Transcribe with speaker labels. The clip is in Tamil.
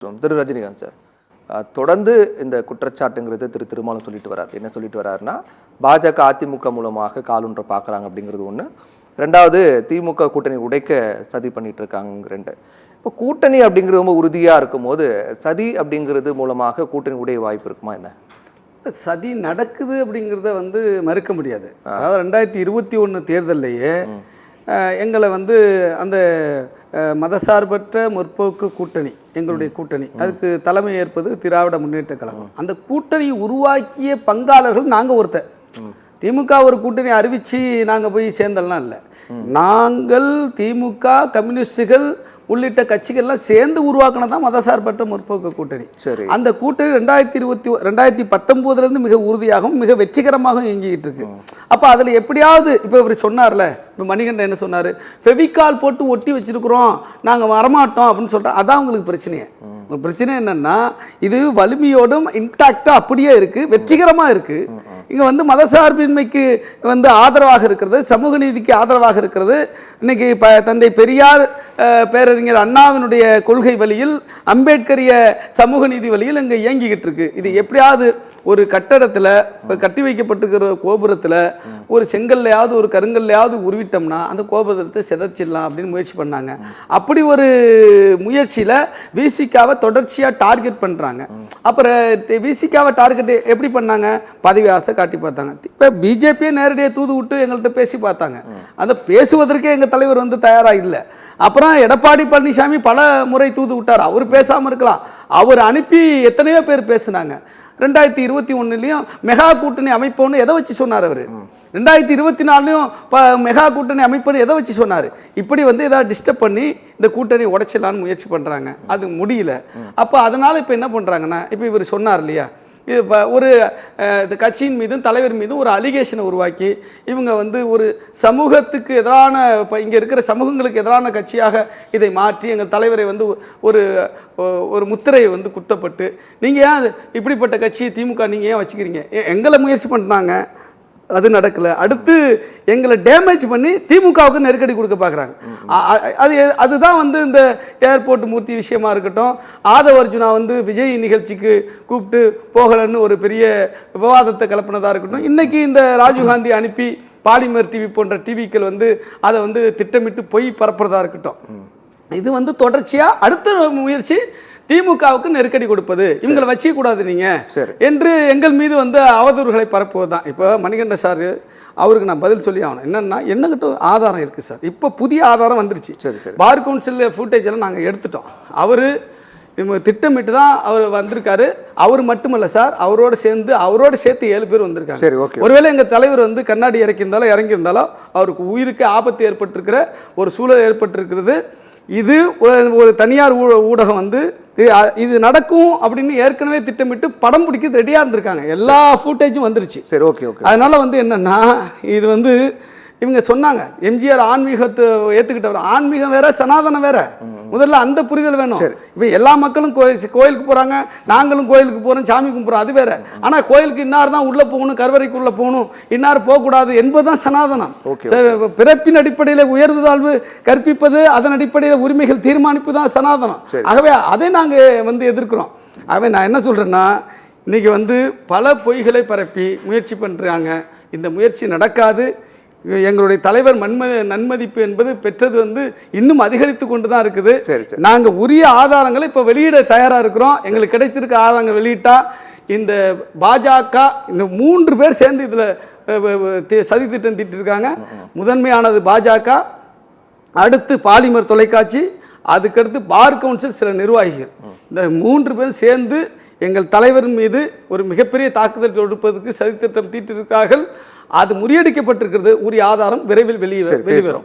Speaker 1: திரு ரஜினிகாந்த் சார், தொடர்ந்து இந்த குற்றச்சாட்டுங்கிறது திருமாவளவன் சொல்லிட்டு வர்றாரு. என்ன சொல்லிட்டு வர்றாருன்னா, பாஜக அதிமுக மூலமாக காலூன்ற பார்க்குறாங்க அப்படிங்கிறது ஒன்று. ரெண்டாவது, திமுக கூட்டணி உடைக்க சதி பண்ணிட்டு இருக்காங்க ரெண்டு. இப்போ கூட்டணி அப்படிங்கிறது ரொம்ப உறுதியாக இருக்கும் போது சதி அப்படிங்கிறது மூலமாக கூட்டணி உடைய வாய்ப்பு இருக்குமா என்ன?
Speaker 2: சதி நடக்குது அப்படிங்கிறத மறுக்க முடியாது. அதாவது 2021 தேர்தல்லையே எங்களை அந்த மதசார்பற்ற முற்போக்கு கூட்டணி, எங்களுடைய கூட்டணி, அதுக்கு தலைமை ஏற்பது திராவிட முன்னேற்ற கழகம். அந்த கூட்டணியை உருவாக்கிய பங்காளர்கள் நாங்கள் ஒருத்தர். திமுக ஒரு கூட்டணி அறிவித்து நாங்கள் போய் சேர்ந்தலாம் இல்லை. நாங்கள் திமுக, கம்யூனிஸ்டுகள் உள்ளிட்ட கட்சிகள்லாம் சேர்ந்து உருவாக்கினதான் மதசார்பற்ற முற்போக்கு கூட்டணி. அந்த கூட்டணி 2019 மிக உறுதியாகவும் மிக வெற்றிகரமாகவும் இயங்கிக்கிட்டு இருக்கு. அப்போ அதில் எப்படியாவது இப்போ இவர் சொன்னார்ல, இப்போ மணிகண்டன் என்ன சொன்னார், ஃபெவிகால் போட்டு ஒட்டி வச்சிருக்கிறோம், நாங்கள் வரமாட்டோம் அப்படின்னு சொல்கிறோம். அதான் உங்களுக்கு பிரச்சனையே. ஒரு பிரச்சனை என்னென்னா, இது வலிமையோடும் இன்டாக்டாக அப்படியே இருக்குது, வெற்றிகரமாக இருக்குது. இங்கே மதசார்பின்மைக்கு ஆதரவாக இருக்கிறது, சமூக நீதிக்கு ஆதரவாக இருக்கிறது. இன்றைக்கி தந்தை பெரியார், பேரறிஞர் அண்ணாவினுடைய கொள்கை வழியில், அம்பேத்கரிய சமூக நீதி வழியில் இங்கே இயங்கிக்கிட்டு இருக்கு. இது எப்படியாவது ஒரு கட்டடத்தில் கட்டி வைக்கப்பட்டிருக்கிற கோபுரத்தில் ஒரு செங்கல்லையாவது ஒரு கருங்கல்லையாவது உருவிட்டோம்னா அந்த கோபுரத்தை சிதைச்சிடலாம் அப்படின்னு முயற்சி பண்ணாங்க. அப்படி ஒரு முயற்சியில் விசிகாவை தொடர்ச்சியாக டார்கெட் பண்ணுறாங்க. அப்புறம் விசிகாவை டார்கெட் எப்படி பண்ணாங்க? பதவி ஆசை காட்டி பார்த்தாங்க. இப்போ பிஜேபியை நேரடியாக தூது விட்டு எங்கள்கிட்ட பேசி பார்த்தாங்க. அந்த பேசுவதற்கே எங்கள் தலைவர் தயாராக இல்லை. அப்புறம் எடப்பாடி பழனிசாமி பல முறை தூது விட்டார். அவர் பேசாமல் இருக்கலாம், அவர் அனுப்பி எத்தனையோ பேர் பேசுனாங்க. 2021 மெகா கூட்டணி அமைப்போன்னு எதை வச்சு சொன்னார் அவர்? 2024 மெகா கூட்டணி அமைப்புன்னு எதை வச்சு சொன்னார்? இப்படி ஏதாவது டிஸ்டர்ப் பண்ணி இந்த கூட்டணி உடைச்சிடலான்னு முயற்சி பண்ணுறாங்க. அது முடியல. அப்போ அதனால் இப்போ என்ன பண்ணுறாங்கன்னா, இப்போ இவர் சொன்னார் இல்லையா, ஒரு கட்சியின் மீதும் தலைவர் மீதும் ஒரு அலிகேஷனை உருவாக்கி இவங்க ஒரு சமூகத்துக்கு எதிரான, இப்போ இங்கே இருக்கிற சமூகங்களுக்கு எதிரான கட்சியாக இதை மாற்றி எங்கள் தலைவரை ஒரு ஒரு முத்திரையை குத்தப்பட்டு, நீங்கள் ஏன் இப்படிப்பட்ட கட்சியை திமுக நீங்கள் ஏன் வச்சுக்கிறீங்க, எங்களை முயற்சி பண்ணுறாங்க, அது நடக்கலை. அடுத்து எங்களை டேமேஜ் பண்ணி திமுகவுக்கு நெருக்கடி கொடுக்க பார்க்குறாங்க. அதுதான் இந்த ஏர்போர்ட் மூர்த்தி விஷயமா இருக்கட்டும், ஆதவ அர்ஜுனா விஜய் நிகழ்ச்சிக்கு கூப்பிட்டு போகலன்னு ஒரு பெரிய விவாதத்தை கிளப்பினதாக இருக்கட்டும், இன்றைக்கி இந்த ராஜீவ்காந்தி அனுப்பி பாலிமர் டிவி போன்ற டிவிக்கள் அதை திட்டமிட்டு பொய் பரப்புறதா இருக்கட்டும், இது தொடர்ச்சியாக அடுத்த முயற்சி திமுகவுக்கு நெருக்கடி கொடுப்பது, இவங்களை வச்சிக்க கூடாது நீங்கள் என்று எங்கள் மீது அவதூறுகளை பரப்புவது தான். இப்போ மணிகண்டன் சார், அவருக்கு நான் பதில் சொல்லி ஆகணும். என்னென்னா, என்னகிட்ட ஆதாரம் இருக்குது சார். இப்போ புதிய ஆதாரம் வந்துருச்சு. பார் கவுன்சில் ஃபுட்டேஜ் எல்லாம் நாங்கள் எடுத்துட்டோம். அவர் திட்டமிட்டு தான் அவர் வந்திருக்காரு. அவர் மட்டுமல்ல சார், அவரோடு சேர்த்து 7 பேர் வந்திருக்காங்க. ஒருவேளை எங்கள் தலைவர் கண்ணாடி இறங்கியிருந்தாலோ அவருக்கு உயிருக்கு ஆபத்து ஏற்பட்டிருக்கிற ஒரு சூழல் ஏற்பட்டிருக்கிறது. இது ஒரு தனியார் ஊடகம் இது நடக்கும் அப்படின்னு ஏற்கனவே திட்டமிட்டு படம் பிடிக்க ரெடியாக இருந்திருக்காங்க. எல்லா ஃபுட்டேஜும் வந்துருச்சு. அதனால என்னன்னா, இது இவங்க சொன்னாங்க, எம்ஜிஆர் ஆன்மீகத்தை ஏற்றுக்கிட்டவர். ஆன்மீகம் வேற, சனாதனம் வேற. முதல்ல அந்த புரிதல் வேணும். இப்போ எல்லா மக்களும் கோயிலுக்கு போகிறாங்க, நாங்களும் கோயிலுக்கு போகிறோம், சாமி கும்பிட்றோம், அது வேற. ஆனால் கோயிலுக்கு இன்னார் தான் உள்ளே போகணும், கருவறைக்குள்ளே போகணும், இன்னார் போகக்கூடாது என்பதுதான் சனாதனம். பிறப்பின் அடிப்படையில் உயர்வு தாழ்வு கற்பிப்பது, அதன் அடிப்படையில் உரிமைகள் தீர்மானிப்பு தான் சனாதனம். ஆகவே அதை நாங்கள் எதிர்க்கிறோம். ஆகவே நான் என்ன சொல்கிறேன்னா, இன்றைக்கி பல பொய்களை பரப்பி முயற்சி பண்ணுறாங்க. இந்த முயற்சி நடக்காது. எங்களுடைய தலைவர் நன்மதிப்பு என்பது பெற்றது இன்னும் அதிகரித்து கொண்டு தான் இருக்குது. நாங்கள் உரிய ஆதாரங்களை இப்போ வெளியிட தயாராக இருக்கிறோம். எங்களுக்கு கிடைத்திருக்க ஆதாரங்கள் வெளியிட்டா இந்த பாஜக இந்த 3 பேர் சேர்ந்து இதில் சதி திட்டம் தீட்டிருக்காங்க. முதன்மையானது பாஜக, அடுத்து பாலிமர் தொலைக்காட்சி, அதுக்கடுத்து பார் கவுன்சில் சில நிர்வாகிகள். இந்த 3 பேர் சேர்ந்து எங்கள் தலைவர் மீது ஒரு மிகப்பெரிய தாக்குதல் தொடுப்பதற்கு சதித்திட்டம் தீட்டிருக்கிறார்கள். அது முறியடிக்கப்பட்டிருக்கிறது. உரிய ஆதாரம் விரைவில் வெளிவரும்.